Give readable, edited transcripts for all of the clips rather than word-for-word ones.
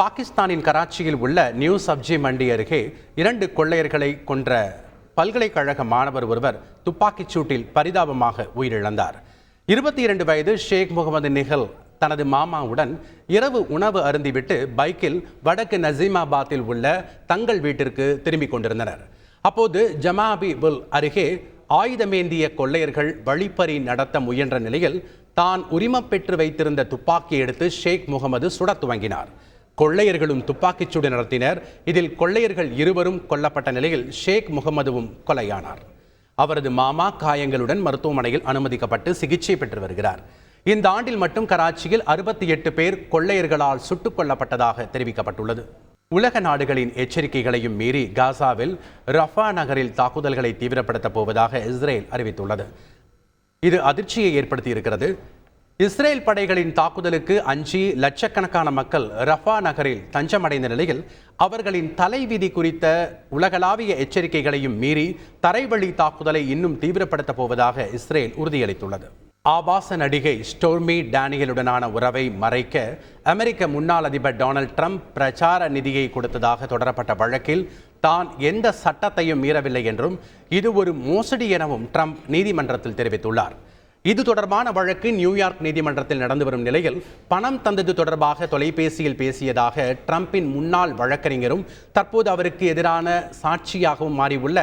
பாகிஸ்தானின் கராச்சியில் உள்ள நியூ சப்ஜி மண்டி அருகே 2 கொள்ளையர்களை கொன்ற பல்கலைக்கழக மாணவர் ஒருவர் துப்பாக்கிச் சூட்டில் பரிதாபமாக உயிரிழந்தார். 22 வயது ஷேக் முகமது நிஹல் தனது மாமாவுடன் இரவு உணவு அருந்திவிட்டு பைக்கில் வடக்கு நசீமாபாத்தில் உள்ள தங்கள் வீட்டிற்கு திரும்பிக் கொண்டிருந்தனர். அப்போது ஜமாபிபுல் அருகே ஆயுதமேந்திய கொள்ளையர்கள் வழிப்பறி நடத்த முயன்ற நிலையில் தான் உரிமம் பெற்று வைத்திருந்த துப்பாக்கி எடுத்து ஷேக் முகமது சுடத் துவங்கினார். கொள்ளையர்களும் துப்பாக்கிச்சூடு நடத்தினர். இதில் கொள்ளையர்கள் இருவரும் கொல்லப்பட்ட நிலையில் ஷேக் முகமதுவும் கொலையானார். அவரது மாமா காயங்களுடன் மருத்துவமனையில் அனுமதிக்கப்பட்டு சிகிச்சை பெற்று வருகிறார். இந்த ஆண்டில் மட்டும் கராச்சியில் 68 பேர் கொள்ளையர்களால் சுட்டுக் கொல்லப்பட்டதாக தெரிவிக்கப்பட்டுள்ளது. உலக நாடுகளின் எச்சரிக்கைகளையும் மீறி காசாவில் ரஃபா நகரில் தாக்குதல்களை தீவிரப்படுத்தப் போவதாக இஸ்ரேல் அறிவித்துள்ளது. இது அதிர்ச்சியை ஏற்படுத்தியிருக்கிறது. இஸ்ரேல் படைகளின் தாக்குதலுக்கு அஞ்சி லட்சக்கணக்கான மக்கள் ரஃபா நகரில் தஞ்சமடைந்த நிலையில் அவர்களின் தலைவிதி குறித்த உலகளாவிய எச்சரிக்கைகளையும் மீறி தரைவழி தாக்குதலை இன்னும் தீவிரப்படுத்தப் போவதாக இஸ்ரேல் உறுதியளித்துள்ளது. ஆபாச நடிகை ஸ்டோர்மி டேனியலுடனான உறவை மறைக்க அமெரிக்க முன்னாள் அதிபர் டொனால்ட் ட்ரம்ப் பிரச்சார நிதியை கொடுத்ததாக தொடரப்பட்ட வழக்கில் தான் எந்த சட்டத்தையும் மீறவில்லை என்றும் இது ஒரு மோசடி எனவும் ட்ரம்ப் நீதிமன்றத்தில் தெரிவித்துள்ளார். இது தொடர்பான வழக்கு நியூயார்க் நீதிமன்றத்தில் நடந்து வரும் நிலையில் பணம் தந்தது தொடர்பாக தொலைபேசியில் பேசியதாக ட்ரம்பின் முன்னாள் வழக்கறிஞரும் தற்போது அவருக்கு எதிரான சாட்சியாகவும் மாறியுள்ள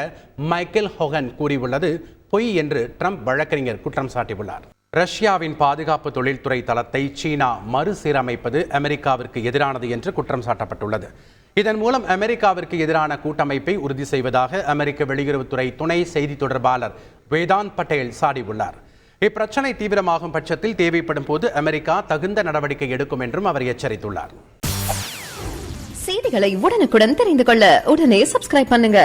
மைக்கேல் ஹோகன் கூறியுள்ளது பொய் என்று ட்ரம்ப் வழக்கறிஞர் குற்றம் சாட்டியுள்ளார். ரஷ்யாவின் பாதுகாப்பு தொழில்துறை தளத்தை சீனா மறுசீரமைப்பது அமெரிக்காவிற்கு எதிரானது என்று குற்றம் சாட்டப்பட்டுள்ளது. இதன் மூலம் அமெரிக்காவிற்கு எதிரான கூட்டமைப்பை உறுதி செய்வதாக அமெரிக்க வெளியுறவுத்துறை துணை செய்தி தொடர்பாளர் வேதாந்த் பட்டேல் சாடியுள்ளார். இப்பிரச்சனை தீவிரமாகும் பட்சத்தில் தேவைப்படும் போது அமெரிக்கா தகுந்த நடவடிக்கை எடுக்கும் என்றும் அவர் எச்சரித்துள்ளார். செய்திகளை உடனுக்குடன் தெரிந்து கொள்ள உடனே சப்ஸ்கிரைப் பண்ணுங்க.